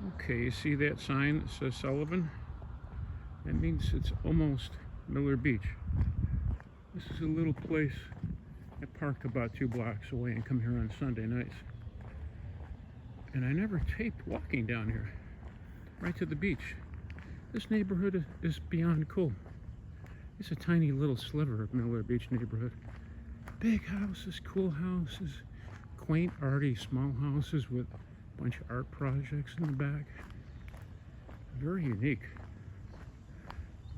Okay, you see that sign that says Sullivan? That means it's almost Miller Beach. This is a little place. I park about 2 blocks away and come here on Sunday nights. And I never taped walking down here, right to the beach. This neighborhood is beyond cool. It's a tiny little sliver of Miller Beach neighborhood. Big houses, cool houses, quaint, arty, small houses with a bunch of art projects in the back. Very unique.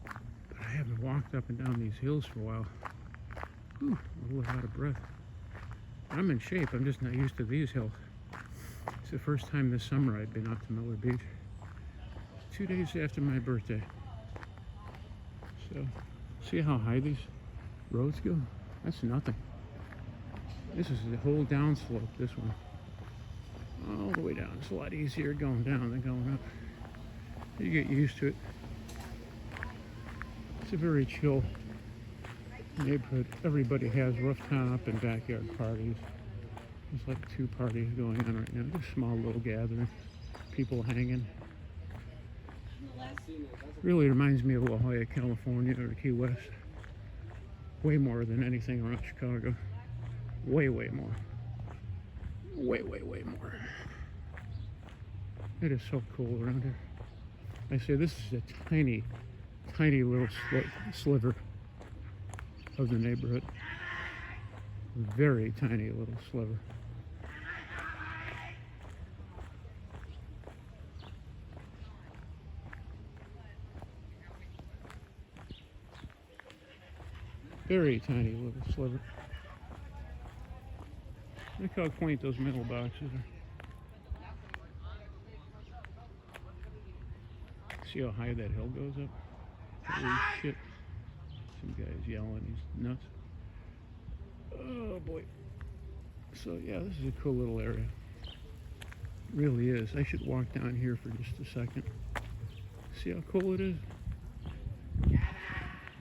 But I haven't walked up and down these hills for a while. Whew, I'm a little out of breath. I'm in shape, I'm just not used to these hills. It's the first time this summer I've been up to Miller Beach. 2 days after my birthday. So, see how high these roads go? That's nothing. This is the whole downslope, this one. All the way down. It's a lot easier going down than going up. You get used to it. It's a very chill neighborhood. Everybody has rooftop and backyard parties. There's like 2 parties going on right now. Just small little gathering. People hanging. Really reminds me of La Jolla, California, or Key West. Way more than anything around Chicago. Way, way more. Way, way, way more. It is so cool around here. I say this is a tiny, tiny little sliver of the neighborhood. Very tiny little sliver. Very tiny little sliver. Look how quaint those metal boxes are. See how high that hill goes up? Holy shit. Some guy's yelling, he's nuts. Oh boy. So yeah, this is a cool little area. It really is. I should walk down here for just a second. See how cool it is?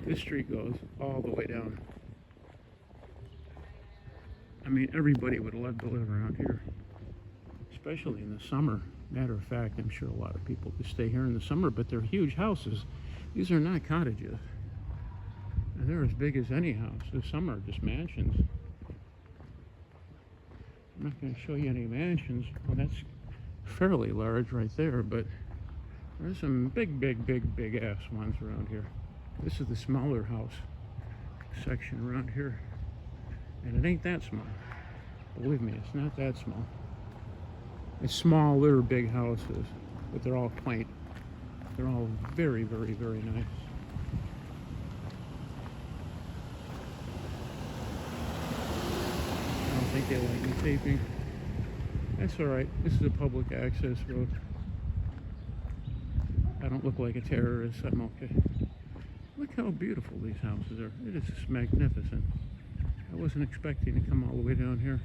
This street goes all the way down. I mean, everybody would love to live around here, especially in the summer. Matter of fact, I'm sure a lot of people could stay here in the summer, but they're huge houses. These are not cottages. And they're as big as any house. Some are just mansions. I'm not going to show you any mansions. Well, that's fairly large right there, but there's some big, big, big, big ass ones around here. This is the smaller house section around here. And it ain't that small. Believe me, it's not that small. It's smaller, big houses, but they're all quaint. They're all very, very, very nice. I don't think they like me taping. That's alright. This is a public access road. I don't look like a terrorist. I'm okay. Look how beautiful these houses are. It is just magnificent. I wasn't expecting to come all the way down here,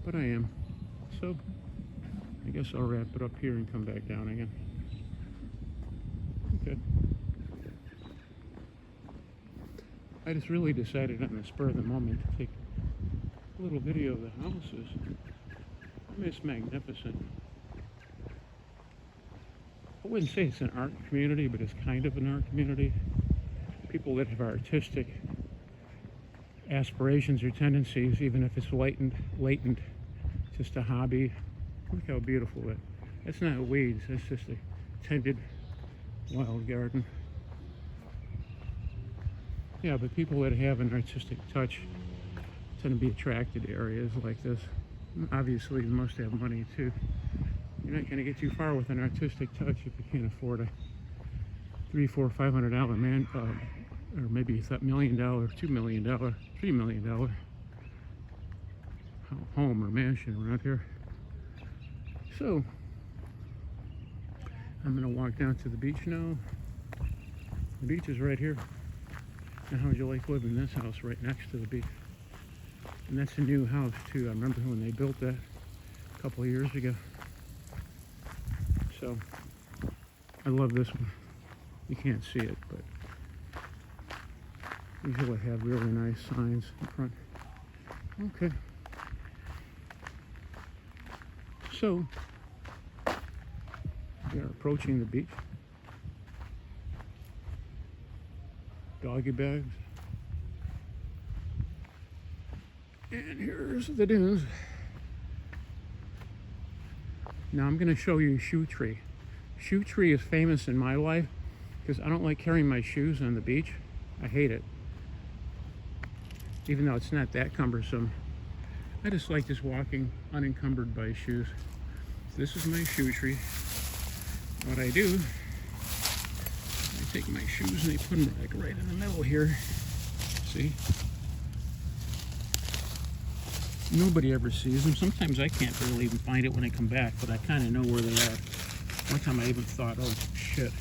but I am. So, I guess I'll wrap it up here and come back down again. Okay. I just really decided on the spur of the moment to take a little video of the houses. I mean, it's magnificent. I wouldn't say it's an art community, but it's kind of an art community. People that have artistic aspirations or tendencies, even if it's latent, just a hobby. Look how beautiful that. That's not weeds, that's just a tended wild garden. Yeah, but people that have an artistic touch tend to be attracted to areas like this. Obviously, you must have money too. You're not going to get too far with an artistic touch if you can't afford a $300, $400, $500 man, or maybe $1 million, $2 million, $3 million home or mansion around here. So, I'm going to walk down to the beach now. The beach is right here. And how would you like living in this house right next to the beach? And that's a new house too. I remember when they built that a couple of years ago. So, I love this one. You can't see it, but usually have really nice signs in front. Okay. So, We are approaching the beach. Doggy bags. And here's the dunes. Now I'm going to show you Shoe Tree. Shoe Tree is famous in my life because I don't like carrying my shoes on the beach. I hate it. Even though it's not that cumbersome. I just like just walking unencumbered by shoes. So this is my Shoe Tree. What I do, I take my shoes and I put them like right in the middle here. See? Nobody ever sees them. Sometimes I can't really even find it when I come back, but I kind of know where they are. One time I even thought, oh shit,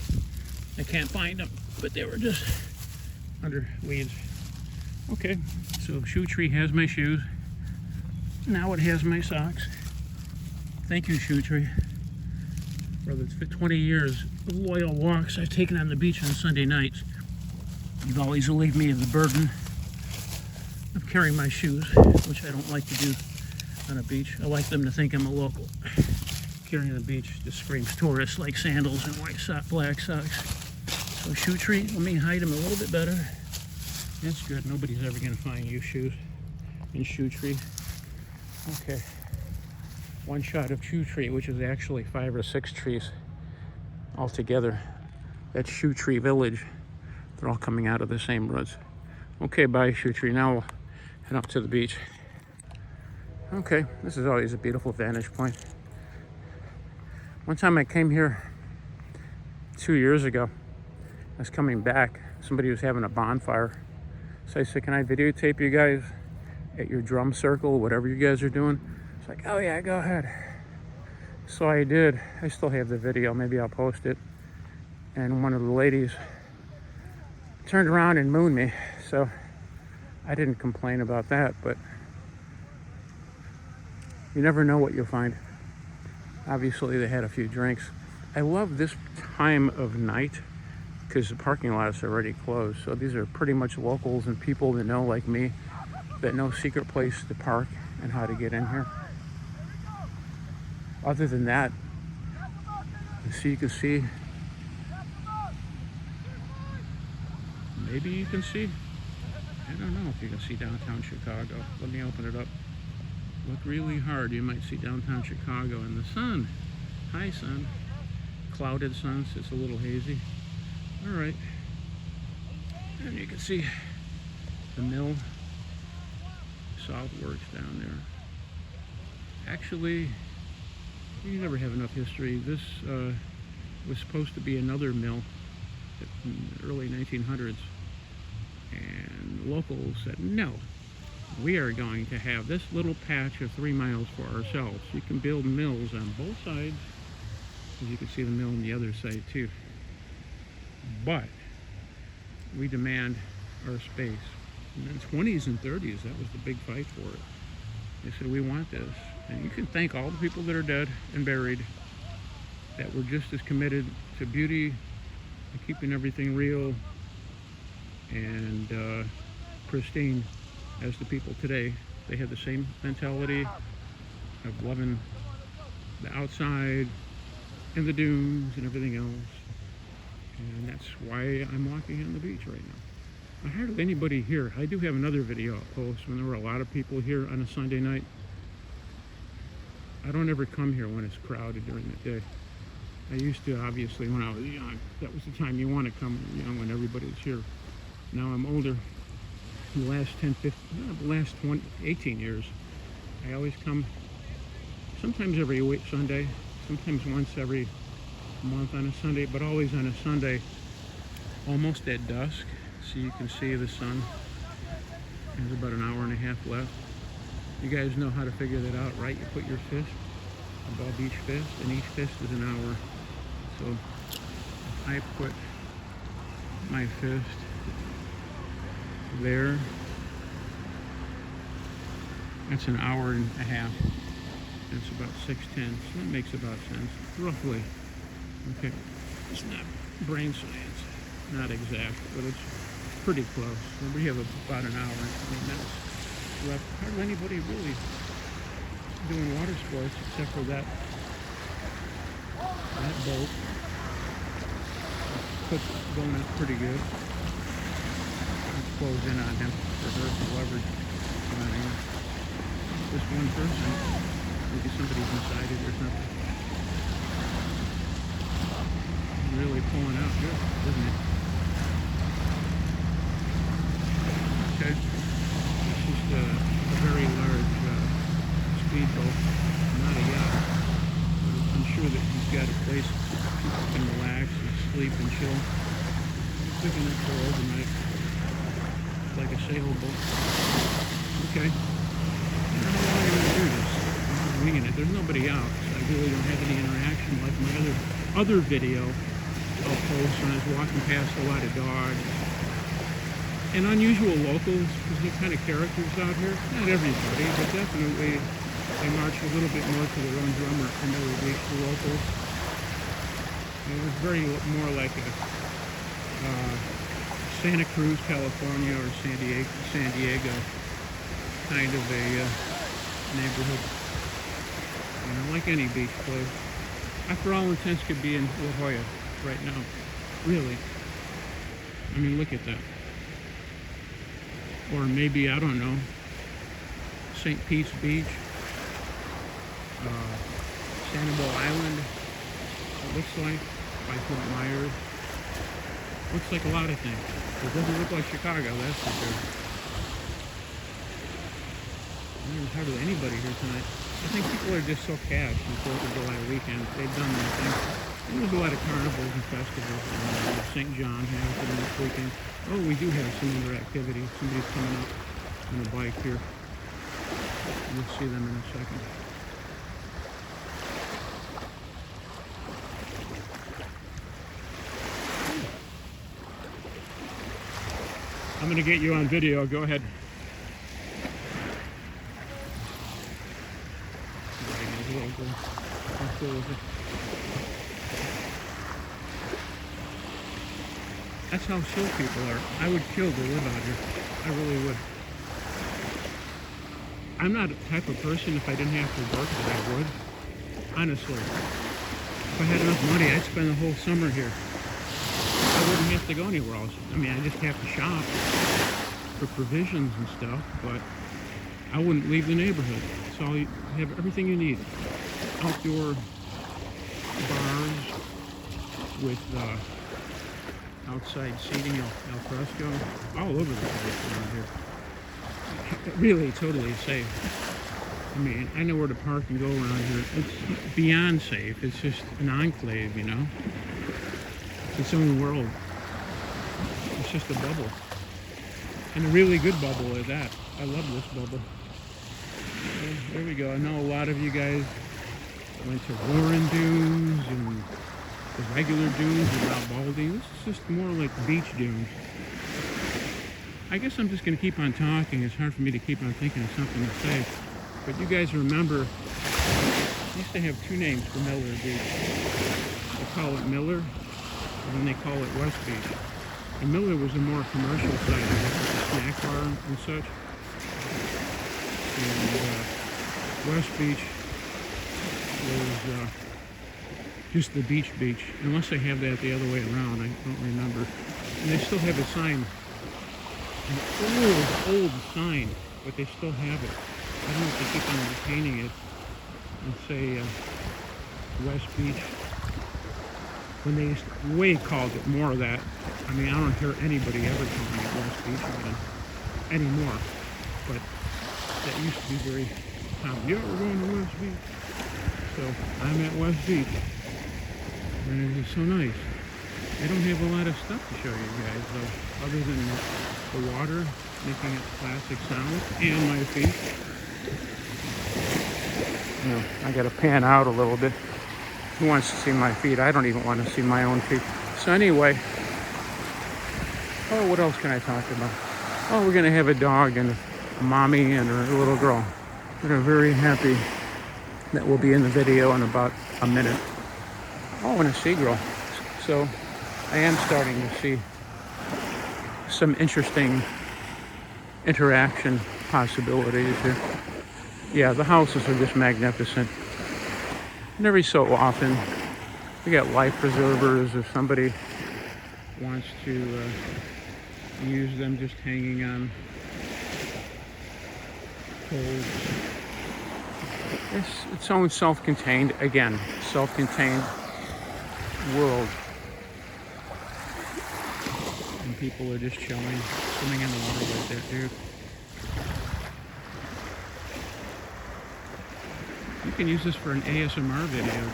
I can't find them, but they were just under weeds. Okay, so Shoe Tree has my shoes. Now it has my socks. Thank you, Shoe Tree, for the 20 years of loyal walks I've taken on the beach on Sunday nights. You've always relieved me of the burden of carrying my shoes, which I don't like to do on a beach. I like them to think I'm a local. Carrying on the beach just screams tourist, like sandals and black socks. So Shoe Tree, let me hide them a little bit better. That's good. Nobody's ever going to find you shoes in Shoe Tree. Okay. One shot of Shoe Tree, which is actually 5 or 6 trees all together. That's Shoe Tree Village. They're all coming out of the same woods. Okay, bye, Shoe Tree. Now we'll head up to the beach. Okay, this is always a beautiful vantage point. One time I came here 2 years ago. I was coming back. Somebody was having a bonfire. So I said, can I videotape you guys at your drum circle, whatever you guys are doing? It's like, oh yeah, go ahead. So I did. I still have the video. Maybe I'll post it. And one of the ladies turned around and mooned me. So I didn't complain about that, but you never know what you'll find. Obviously, they had a few drinks. I love this time of night because the parking lots are already closed. So these are pretty much locals and people that know, like me, that know secret place to park and how to get in here. Other than that, you can see, maybe you can see, I don't know if you can see downtown Chicago. Let me open it up. Look really hard, you might see downtown Chicago and the sun. Hi, sun. Clouded sun, so it's a little hazy. All right. And you can see the mill, Southworks down there. Actually, you never have enough history. This was supposed to be another mill in the early 1900s. And locals said, no, we are going to have this little patch of 3 miles for ourselves. You can build mills on both sides. As you can see the mill on the other side too. But we demand our space. In the 20s and 30s, that was the big fight for it. They said, we want this. And you can thank all the people that are dead and buried that were just as committed to beauty and keeping everything real and pristine as the people today. They had the same mentality of loving the outside and the dunes and everything else. And that's why I'm walking on the beach right now. I hardly anybody here. I do have another video I'll post when there were a lot of people here on a Sunday night. I don't ever come here when it's crowded during the day. I used to, obviously, when I was young. That was the time you want to come, young, when everybody's here. Now I'm older. In the last 18 years, I always come, sometimes every week, Sunday, sometimes once every month on a Sunday, but always on a Sunday, almost at dusk, so you can see the sun. There's about an hour and a half left. You guys know how to figure that out, right? You put your fist above each fist, and each fist is an hour. So if I put my fist there, that's an hour and a half. It's about 6:10, so that makes about sense, roughly. Okay, it's not brain science, not exact, but it's pretty close. And we have about an hour. I mean, that's rough. Hardly anybody really doing water sports except for that That boat could going up pretty good. Let's close in on him for her to leverage. This one person, maybe somebody's inside it or something. Really pulling out good, isn't it? Okay, it's just a very large speedboat, not a yacht. I'm sure that he's got a place people can relax and sleep and chill. Big enough for overnight, like a sailboat. Okay, I don't know how I'm going to do this. I'm just winging it. There's nobody out, so I really don't have any interaction like my other video I'll post when I was walking past a lot of dogs and unusual locals, because they're kind of characters out here. Not everybody, but definitely they march a little bit more to their own drummer and they would reach the locals. It was very more like a Santa Cruz, California, or San Diego kind of a neighborhood. You know, like any beach place. I, for all intents, could be in La Jolla right now. Really. I mean, look at that. Or maybe, I don't know, St. Pete's Beach, Sanibel Island, it looks like, by Fort Myers. Looks like a lot of things. It doesn't look like Chicago, that's for sure. There's hardly anybody here tonight. I think people are just so cashed in 4th of July weekend. They've done their thing. And there's a lot of carnivals and festivals. St. John has it this weekend. Oh, we do have some interactivity. Somebody's coming up on a bike here. You'll see them in a second. I'm going to get you on video. Go ahead. That's how chill people are. I would kill to live out here. I really would. I'm not the type of person, if I didn't have to work, that I would. Honestly. If I had enough money, I'd spend the whole summer here. I wouldn't have to go anywhere else. I mean, I just have to shop for provisions and stuff, but I wouldn't leave the neighborhood. It's all you have, everything you need. Outdoor bars with outside seating, al fresco, all over the place around here. Really, totally safe. I mean, I know where to park and go around here. It's beyond safe. It's just an enclave, you know. It's its own world. It's just a bubble. And a really good bubble at that. I love this bubble. So, there we go. I know a lot of you guys went to Warren Dunes and the regular dunes without balding. This is just more like beach dunes. I guess I'm just going to keep on talking. It's hard for me to keep on thinking of something to say. But you guys remember, they used to have two names for Miller Beach. They call it Miller, and then they call it West Beach. And Miller was a more commercial site, like a snack bar and such. And West Beach was just the beach, unless they have that the other way around. I don't remember. And they still have a sign, an old sign, but they still have it. I don't know if they keep on retaining it and say West Beach. When they way called it more of that. I mean, I don't hear anybody ever calling it West Beach anymore. But that used to be very common. Yeah, we're going to West Beach. So I'm at West Beach. And it is so nice. I don't have a lot of stuff to show you guys though, other than the water making its classic sound and my feet. You know, I gotta pan out a little bit. Who wants to see my feet? I don't even want to see my own feet. So anyway, oh, what else can I talk about? Oh, we're gonna have a dog and a mommy and her little girl. We're very happy that will be in the video in about a minute. Oh, and a seagull. So I am starting to see some interesting interaction possibilities here. Yeah, the houses are just magnificent. And every so often, We got life preservers if somebody wants to use them, just hanging on poles. It's its own self-contained, again, self-contained world. And people are just chilling, swimming in the water like that, dude. You can use this for an ASMR video.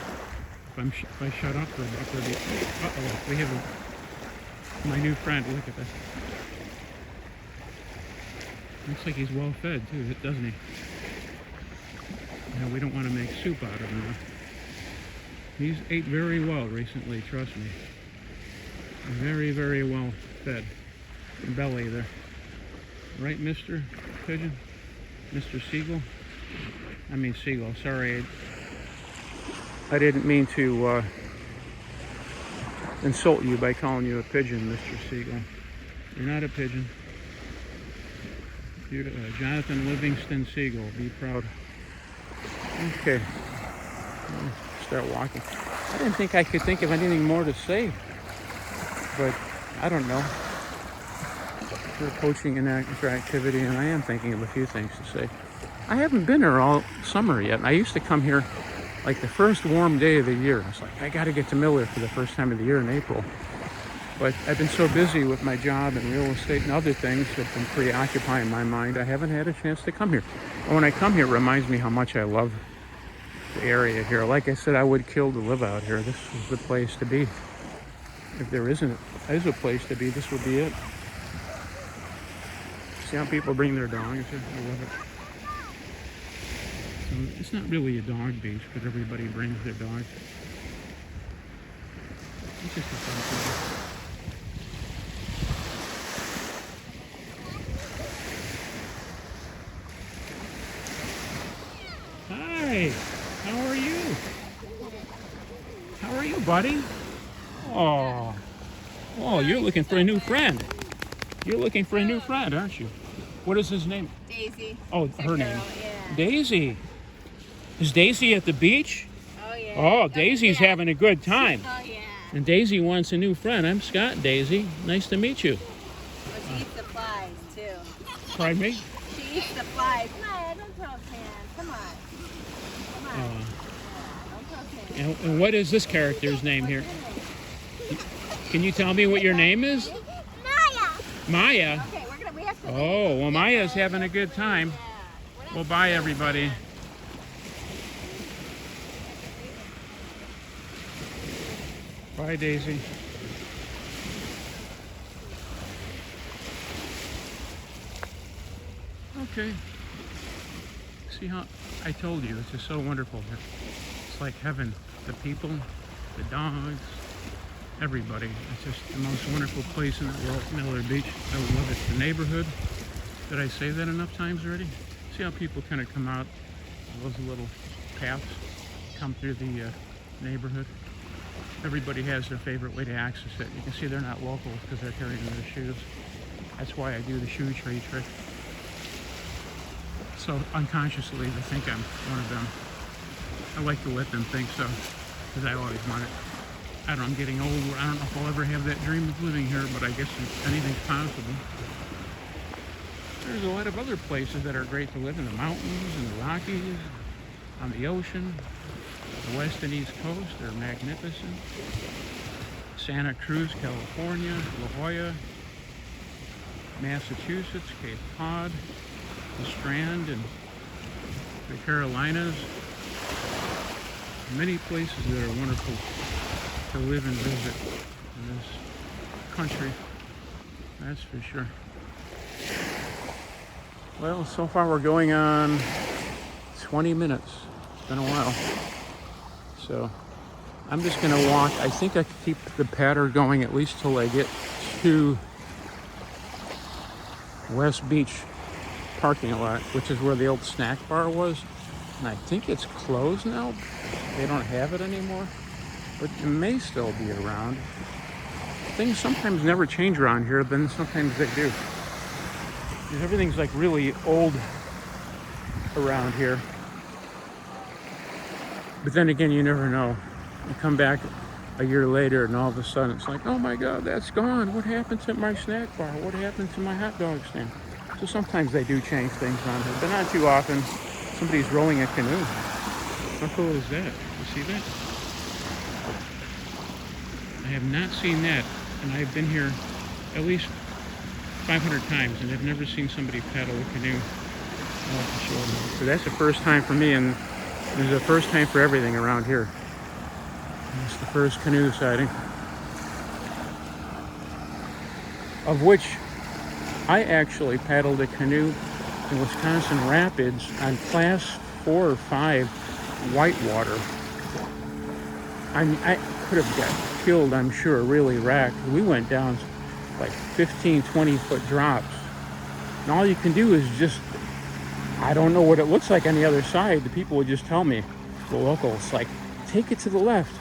If I shut up for about 30. Uh-oh, we have my new friend. Look at this. Looks like he's well fed too, doesn't he? We don't want to make soup out of him though. He's ate very well recently, trust me. Very, very well fed. Belly there. Right, Mr. Pigeon? Mr. Seagull? I mean Seagull, sorry. I didn't mean to insult you by calling you a pigeon, Mr. Seagull. You're not a pigeon. You're Jonathan Livingston Seagull. Be proud. Okay. Start walking. I didn't think I could think of anything more to say, but I don't know. We're coaching an activity, and I am thinking of a few things to say. I haven't been here all summer yet. And I used to come here like the first warm day of the year. It's like, I got to get to Miller for the first time of the year in April. But I've been so busy with my job and real estate and other things that have been preoccupying my mind, I haven't had a chance to come here. And when I come here, it reminds me how much I love the area here. Like I said, I would kill to live out here. This is the place to be. If there is a place to be, this would be it. See how people bring their dogs here? I love it. So it's not really a dog beach, but everybody brings their dogs. It's just a fun place. Hi, how are you? How are you, buddy? Oh, you're looking for a new friend. You're looking for a new friend, aren't you? What is his name? Daisy. Oh, her name. Yeah. Daisy. Is Daisy at the beach? Oh, yeah. Oh, Daisy's having a good time. Oh, yeah. And Daisy wants a new friend. I'm Scott, Daisy. Nice to meet you. Well, she eats the flies, too. Pardon me? She eats the flies. No, don't throw cans. Come on. Yeah, don't throw cans. And what is this character's name here? Can you tell me what your name is? Maya. Maya? Okay, we have to leave. Oh, well, Maya's having a good time. Yeah. Well, bye, everybody. Bye, Daisy. Okay. See how I told you, it's just so wonderful here. It's like heaven. The people, the dogs, everybody. It's just the most wonderful place in the world, Miller Beach. I love it. The neighborhood. Did I say that enough times already? See how people kind of come out, those little paths come through the neighborhood. Everybody has their favorite way to access it. You can see they're not locals because they're carrying their shoes. That's why I do the shoe tree trick. So unconsciously they think I'm one of them. I like to let them think so, because I always want it. I don't know, I'm getting old. I don't know if I'll ever have that dream of living here, but I guess anything's possible. There's a lot of other places that are great to live in. The mountains and the Rockies, on the ocean, the west and east coast, they're magnificent. Santa Cruz, California, La Jolla, Massachusetts, Cape Cod, the Strand, and the Carolinas. Many places that are wonderful to live and visit in this country, that's for sure. Well, so far we're going on 20 minutes. It's been a while. So I'm just going to walk. I think I can keep the pattern going at least till I get to West Beach parking lot, which is where the old snack bar was. And I think it's closed now. They don't have it anymore. But it may still be around. Things sometimes never change around here, then sometimes they do. Because everything's like really old around here. But then again, you never know. You come back a year later, and all of a sudden it's like, oh my God, that's gone. What happened to my snack bar? What happened to my hot dog stand? So sometimes they do change things on here, but not too often. Somebody's rowing a canoe. How cool is that? You see that? I have not seen that, and I've been here at least 500 times, and I've never seen somebody paddle a canoe. So that's the first time for me, and there's a first time for everything around here. It's the first canoe sighting, of which I actually paddled a canoe in Wisconsin Rapids on class 4 or 5 whitewater. I could have got killed, I'm sure, really wrecked. We went down like 15, 20-foot drops. And all you can do is just, I don't know what it looks like on the other side. The people would just tell me, the locals, like, take it to the left.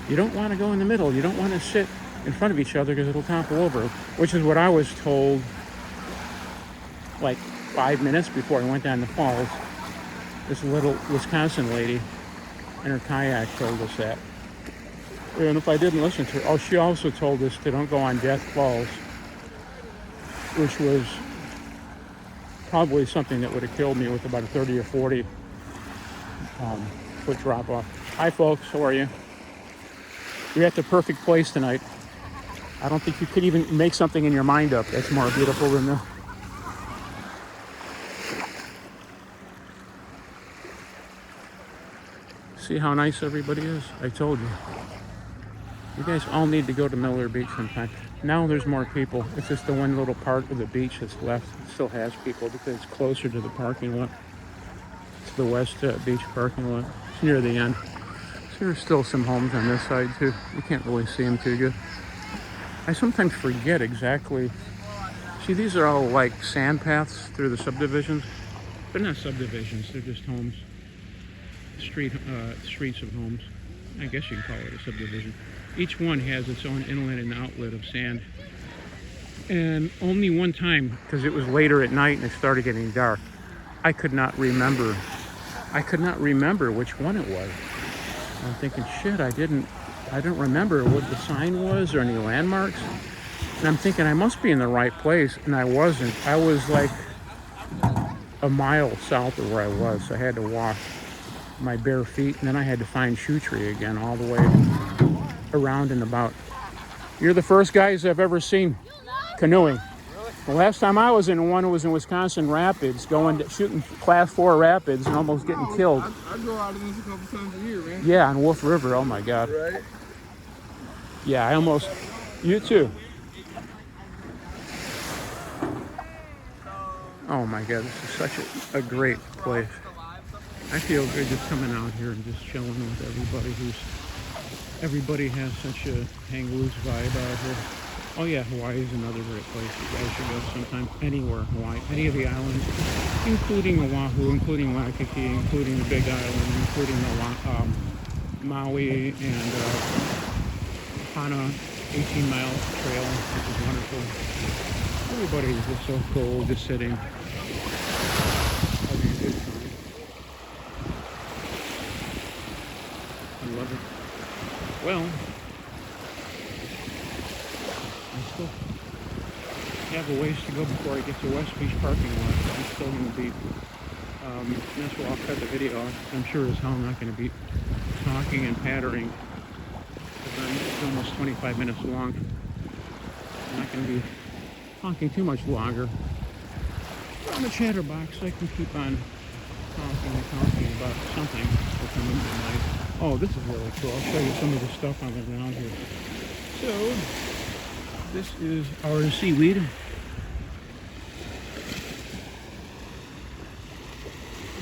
You don't want to go in the middle. You don't want to sit in front of each other because it'll topple over, which is what I was told like 5 minutes before I went down the falls. This little Wisconsin lady in her kayak told us that. And if I didn't listen to her, oh, she also told us to don't go on Death Falls, which was probably something that would have killed me with about a 30 or 40 foot drop off. Hi folks, how are you? You're at the perfect place tonight. I don't think you could even make something in your mind up that's more beautiful than this. See how nice everybody is? I told you. You guys all need to go to Miller Beach sometime. Now there's more people. It's just the one little part of the beach that's left. It still has people because it's closer to the parking lot. It's the West Beach parking lot. It's near the end. So there's still some homes on this side too. You can't really see them too good. I sometimes forget exactly. See, these are all like sand paths through the subdivisions. They're not subdivisions, they're just homes. Streets of homes. I guess you can call it a subdivision. Each one has its own inlet and outlet of sand. And only one time, because it was later at night and it started getting dark, I could not remember which one it was. I'm thinking, shit, I don't remember what the sign was or any landmarks. And I'm thinking I must be in the right place, and I wasn't. I was like a mile south of where I was. So I had to walk my bare feet, and then I had to find Shoe Tree again all the way around and about. You're the first guys I've ever seen canoeing. The last time I was in one was in Wisconsin Rapids, shooting class 4 rapids and almost getting killed. I go out of this a couple times a year, man. Yeah, on Wolf River. Oh my God. Right? Yeah, I almost. You too. Oh my God, this is such a great place. I feel good just coming out here and just chilling with everybody everybody has such a hang loose vibe out here. Oh yeah, Hawaii is another great place. You guys should go sometime. Anywhere in Hawaii, any of the islands, including Oahu, including Waikiki, including the Big Island, including the Maui and Hana 18-mile trail, which is wonderful. Everybody is just so cool, just sitting, having a good time. I love it. Well, I still have a ways to go before I get to West Beach parking lot. I'm still going to be, that's where I'll cut the video off. I'm sure as hell I'm not going to be talking and pattering. It's almost 25 minutes long. I'm not going to be talking too much longer. But I'm a chatterbox, so I can keep on talking about something for coming tonight. Oh, this is really cool. I'll show you some of the stuff on the ground here. So, this is our seaweed.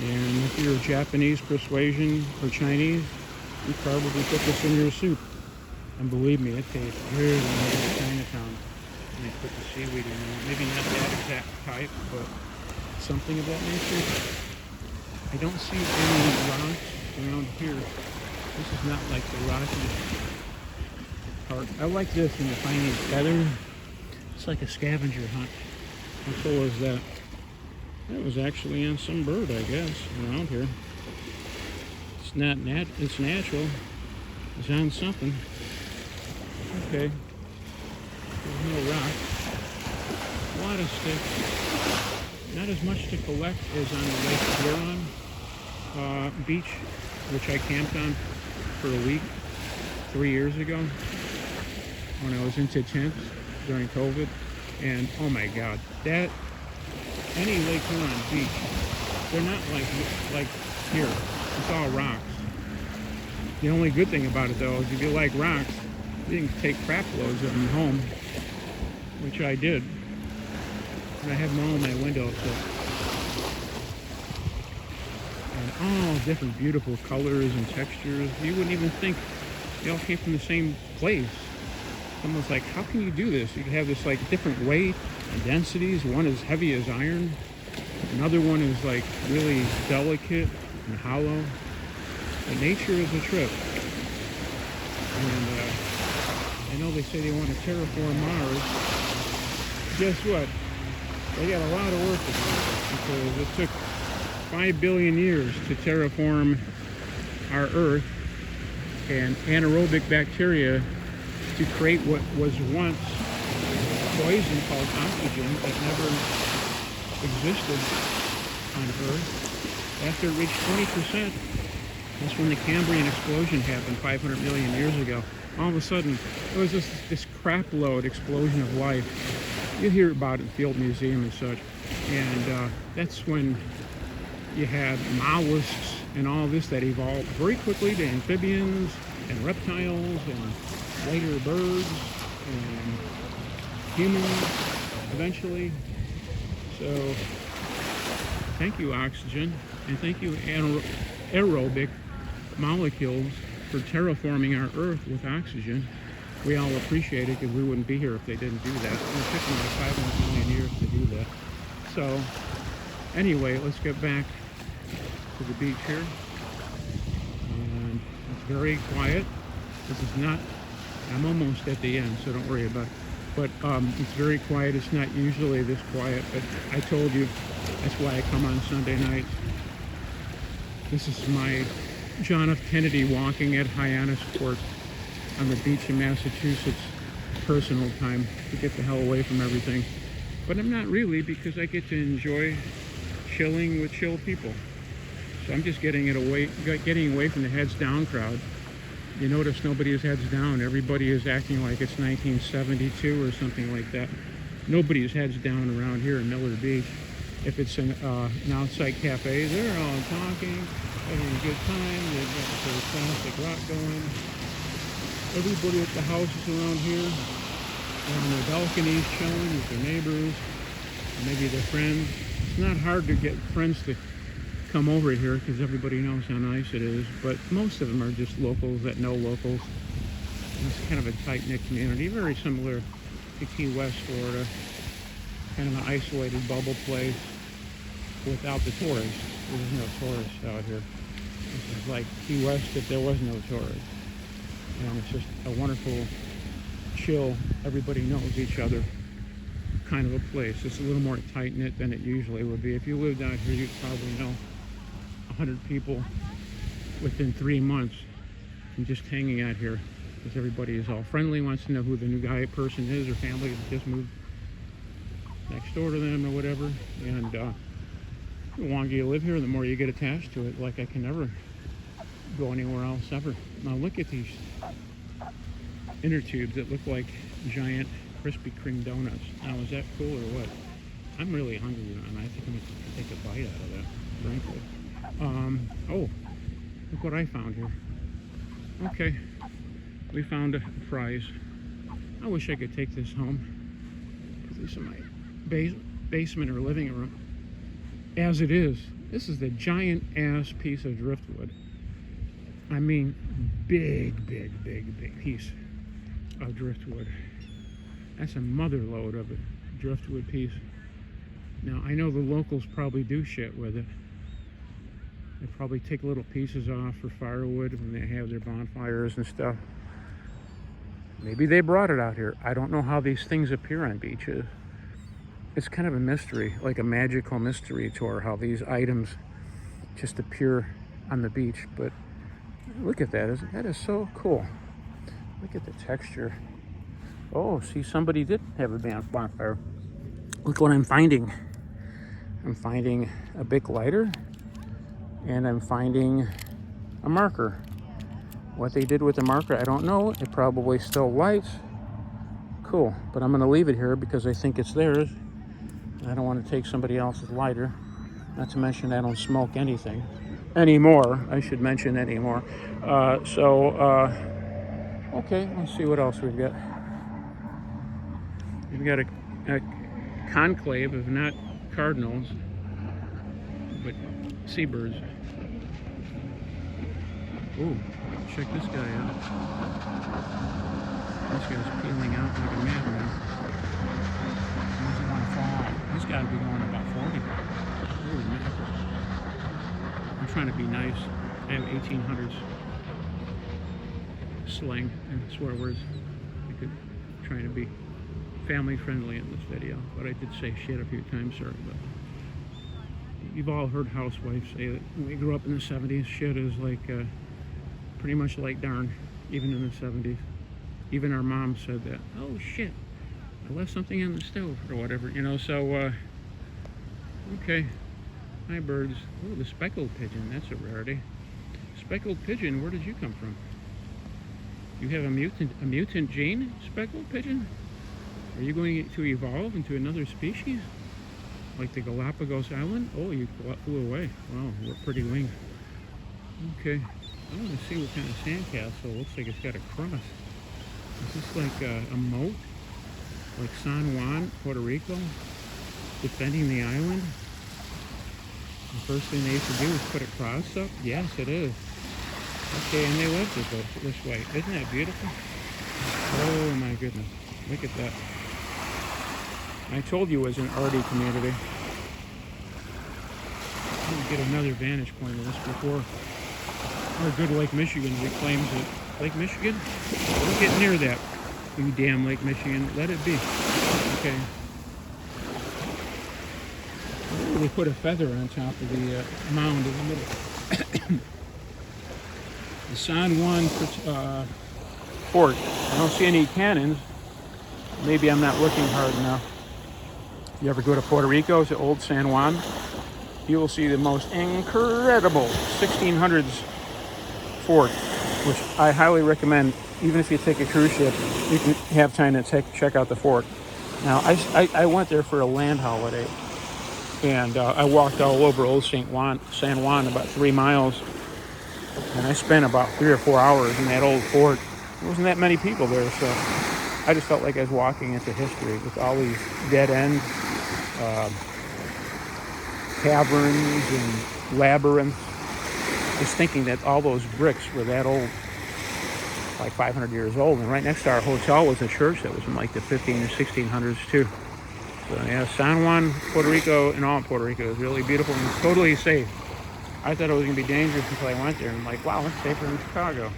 And if you're Japanese persuasion or Chinese, you probably put this in your soup. And believe me, it tastes really like Chinatown. And they put the seaweed in there. Maybe not that exact type, but something of that nature. I don't see any rocks around here. This is not like the rocky part. I like this in the finding feather. It's like a scavenger hunt. How cool is that? That was actually on some bird, I guess, around here. It's not it's natural. is on something. Okay. There's no rock. A lot of sticks. Not as much to collect as on the Lake Huron beach, which I camped on for a week 3 years ago when I was into tents during COVID. And oh my God, that any Lake Huron beach, they're not like here. It's all rocks. The only good thing about it though is if you like rocks, you can take crap loads of them home, which I did. And I have them all in my window, so. And all different beautiful colors and textures. You wouldn't even think they all came from the same place. Someone's like, how can you do this? You can have this like different weight and densities. One is heavy as iron. Another one is like really delicate and hollow. But nature is a trip. And I know they say they want to terraform Mars. Guess what? They got a lot of work to do because it took 5 billion years to terraform our Earth and anaerobic bacteria to create what was once poison called oxygen that never existed on Earth. After it reached 20%, that's when the Cambrian explosion happened 500 million years ago. All of a sudden, it was this crap load explosion of life. You hear about it in Field Museum and such. And that's when you had mollusks and all this that evolved very quickly to amphibians and reptiles and later birds and humans eventually. So thank you, oxygen, and thank you, aerobic molecules, for terraforming our Earth with oxygen. We all appreciate it because we wouldn't be here if they didn't do that. It took them like 500 million years to do that. So anyway, let's get back to the beach here. And it's very quiet. This is not, I'm almost at the end, so don't worry about it. But it's very quiet. It's not usually this quiet, but I told you that's why I come on Sunday nights. This is my John F. Kennedy walking at Hyannisport on the beach in Massachusetts personal time to get the hell away from everything. But I'm not really, because I get to enjoy chilling with chill people. So I'm just getting away from the heads down crowd. You notice nobody is heads down. Everybody is acting like it's 1972 or something like that. Nobody's heads down around here in Miller Beach. If it's an outside cafe, they're all talking, having a good time. They've got the classic rock going. Everybody at the houses around here are on their balconies chilling with their neighbors, maybe their friends. It's not hard to get friends to come over here because everybody knows how nice it is, but most of them are just locals that know locals. It's kind of a tight-knit community, very similar to Key West, Florida. Kind of an isolated bubble place without the tourists. There's no tourists out here. This is like Key West if there was no tourists. And it's just a wonderful, chill, everybody knows each other kind of a place. It's a little more tight-knit than it usually would be. If you lived out here, you'd probably know 100 people within 3 months from just hanging out here, because everybody is all friendly, wants to know who the new person is, or family that just moved next door to them or whatever. And the longer you live here, the more you get attached to it. Like, I can never go anywhere else ever. Now look at these inner tubes that look like giant Krispy Kreme donuts. Now, is that cool or what? I'm really hungry now, and I think I'm going to take a bite out of that, frankly. Oh, look what I found here. Okay, we found fries. I wish I could take this home. Put this in my basement or living room. As it is, this is the giant ass piece of driftwood. I mean, big piece of driftwood. That's a mother load of a driftwood piece. Now, I know the locals probably do shit with it. They probably take little pieces off for firewood when they have their bonfires and stuff. Maybe they brought it out here. I don't know how these things appear on beaches. It's kind of a mystery, like a magical mystery tour, how these items just appear on the beach. But Look at that. That is so cool. Look at the texture. Oh, see, somebody did have a bonfire. Look what I'm finding. I'm finding a Bic lighter, and I'm finding a marker. What they did with the marker, I don't know. It probably still lights. Cool, but I'm going to leave it here because I think it's theirs. I don't want to take somebody else's lighter. Not to mention I don't smoke anything anymore. I should mention anymore. Okay, let's see what else we've got. We've got a conclave of not cardinals, but seabirds. Ooh, check this guy out. This guy's peeling out like a madman. He doesn't want to fall out. He's got to be going about 40. Holy mackerel. I'm trying to be nice. I have 1800s slang and swear words. I'm trying to be family friendly in this video, but I did say shit a few times, sir. But you've all heard housewives say that when we grew up in the 70s, shit is like pretty much like darn, even in the 70s. Even our mom said that. Oh shit, I left something in the stove or whatever, you know. So okay, hi birds. Oh, the speckled pigeon, that's a rarity. Speckled pigeon, where did you come from? You have a mutant gene, speckled pigeon? Are you going to evolve into another species? Like the Galapagos Island? Oh, you flew away. Wow, you're pretty winged. Okay, I want to see what kind of sandcastle. Looks like it's got a cross. Is this like a moat? Like San Juan, Puerto Rico? Defending the island? The first thing they used to do is put a cross up? Yes, it is. Okay, and they left it this way. Isn't that beautiful? Oh my goodness. Look at that. I told you it was an arty community. Let me get another vantage point of this before our good Lake Michigan reclaims it. Lake Michigan? Don't get near that, you damn Lake Michigan. Let it be. Okay. Ooh, they put a feather on top of the mound in the middle. The San Juan fort. I don't see any cannons. Maybe I'm not looking hard enough. If you ever go to Puerto Rico, to Old San Juan, you will see the most incredible 1600s fort, which I highly recommend. Even if you take a cruise ship, you can have time to check out the fort. Now, I went there for a land holiday, and I walked all over Old San Juan, about 3 miles, and I spent about 3 or 4 hours in that old fort. There wasn't that many people there, so I just felt like I was walking into history with all these dead ends, caverns and labyrinths. Just thinking that all those bricks were that old, like 500 years old. And right next to our hotel was a church that was in like the 15 or 1600s too. So yeah, San Juan, Puerto Rico, and all of Puerto Rico is really beautiful and totally safe. I thought it was going to be dangerous until I went there. And I'm like, wow, it's safer than Chicago.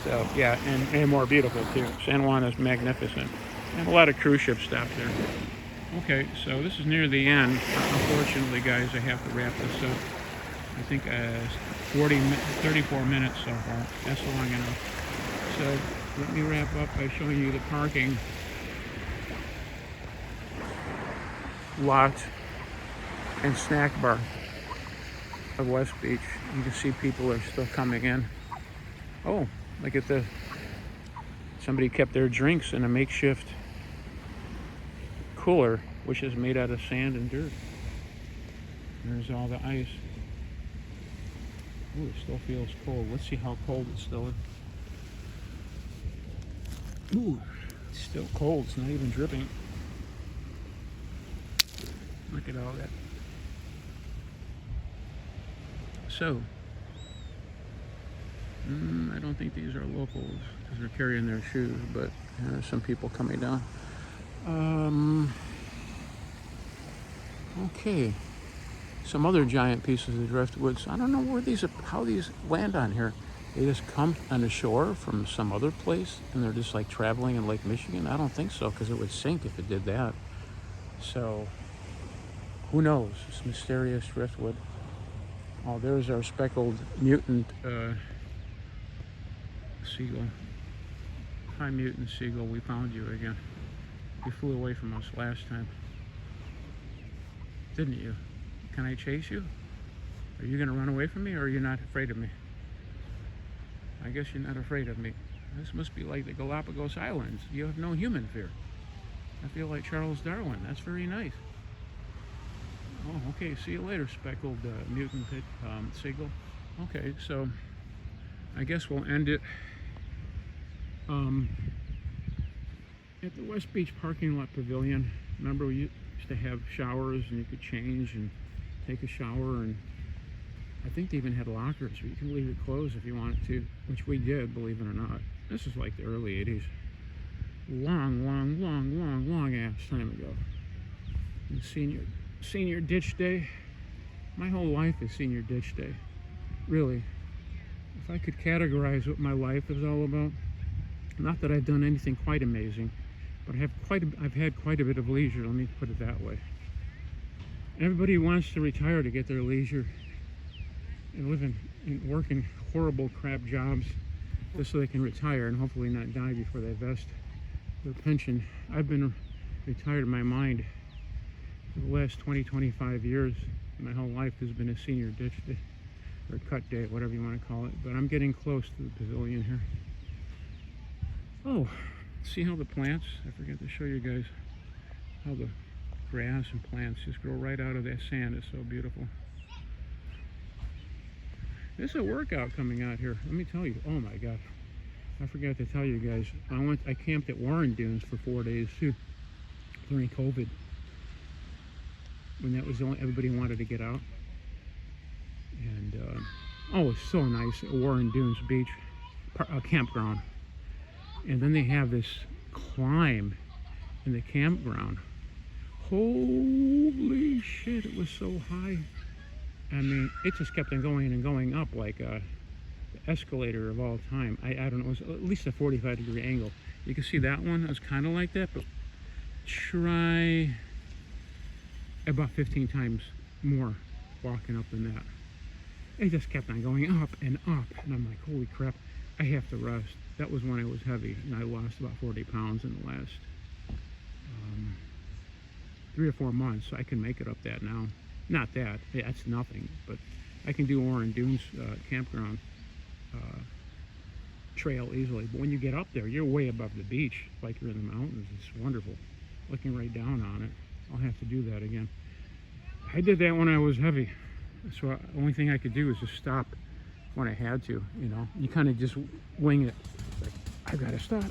So yeah, and more beautiful too. San Juan is magnificent. And a lot of cruise ships stop there. Okay, so this is near the end. Unfortunately, guys, I have to wrap this up. I think 34 minutes so far. That's long enough. So let me wrap up by showing you the parking lot and snack bar of West Beach. You can see people are still coming in. Oh, look at this. Somebody kept their drinks in a makeshift cooler, which is made out of sand and dirt. There's all the ice. Ooh, it still feels cold. Let's see how cold it still is. Ooh, it's still cold. It's not even dripping. Look at all that. So, I don't think these are locals because they're carrying their shoes, but there's some people coming down. Okay. Some other giant pieces of driftwood. I don't know where how these land on here. They just come on the shore from some other place and they're just like traveling in Lake Michigan? I don't think so, because it would sink if it did that. So, who knows? It's mysterious driftwood. Oh, there's our speckled mutant seagull. High mutant seagull, we found you again. You flew away from us last time. Didn't you? Can I chase you? Are you going to run away from me, or are you not afraid of me? I guess you're not afraid of me. This must be like the Galapagos Islands. You have no human fear. I feel like Charles Darwin. That's very nice. Oh, okay. See you later, speckled mutant seagull. Okay, so I guess we'll end it at the West Beach parking lot pavilion. Remember, we used to have showers and you could change and take a shower, and I think they even had lockers where you can leave it closed if you wanted to, which we did, believe it or not. This is like the early 80s. Long ass time ago. And senior ditch day. My whole life is senior ditch day. Really. If I could categorize what my life is all about, not that I've done anything quite amazing, but I've had quite a bit of leisure, let me put it that way. Everybody wants to retire to get their leisure and live and work in horrible crap jobs just so they can retire and hopefully not die before they vest their pension. I've been retired in my mind for the last 20-25 years. My whole life has been a senior ditch day, or cut day, whatever you want to call it, but I'm getting close to the pavilion here. Oh, see how the plants, I forgot to show you guys how the grass and plants just grow right out of that sand. It's so beautiful. There's a workout coming out here, let me tell you. Oh my god, I forgot to tell you guys, I camped at Warren Dunes for 4 days too during COVID, when that was the only, everybody wanted to get out. And oh, it's so nice at Warren Dunes Beach campground. And then they have this climb in the campground. Holy shit, it was so high. I mean, it just kept on going and going up like the escalator of all time. I don't know, it was at least a 45-degree angle. You can see that one, it was kind of like that, but try about 15 times more walking up than that. It just kept on going up and up, and I'm like, holy crap, I have to rest. That was when I was heavy, and I lost about 40 pounds in the last 3 or 4 months. So I can make it up that now. Not that, that's nothing, but I can do Warren Dunes campground trail easily. But when you get up there, you're way above the beach, like you're in the mountains. It's wonderful, looking right down on it. I'll have to do that again. I did that when I was heavy, so the only thing I could do was just stop when I had to, you know. You kind of just wing it. Like, I've got to stop,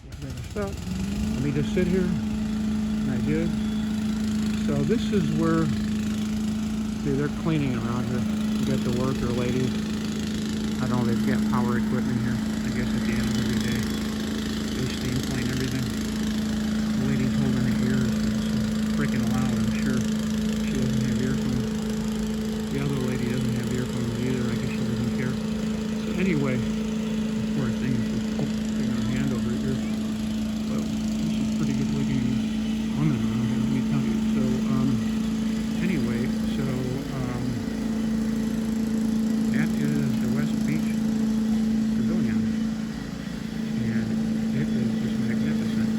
Let me just sit here, and I did. So this is where, see, they're cleaning around here. You got the worker ladies. I don't know, they've got power equipment here. I guess at the end of every day, they steam clean everything. The lady's holding her ears. It's freaking loud, I'm sure. She doesn't have earphones. The other lady doesn't have earphones either. I guess she doesn't care. So anyway, the poor thing is just putting her hand over her ear. Well, this is pretty good looking woman around here, let me tell you. So, anyway, so, that is the West Beach Pavilion. And it is just magnificent.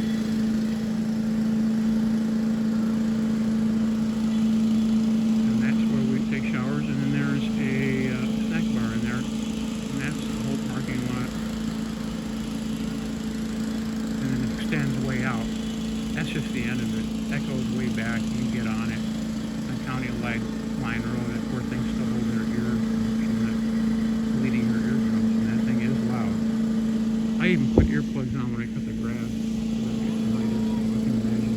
And that's where we take showers, and then there's a snack bar in there. And that's the whole parking lot. And then it extends way out. That's just the end of it. That goes way back. You can get on it. On County Line Road, that poor thing's still holding her ears. She's not bleeding her eardrums, and that thing is loud. I even put earplugs on when I cut the grass. So that gets tinnitus. I can imagine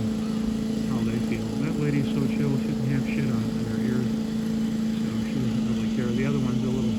how they feel. That lady's so chill, she doesn't have shit on her ears. So she doesn't really care. The other one's a little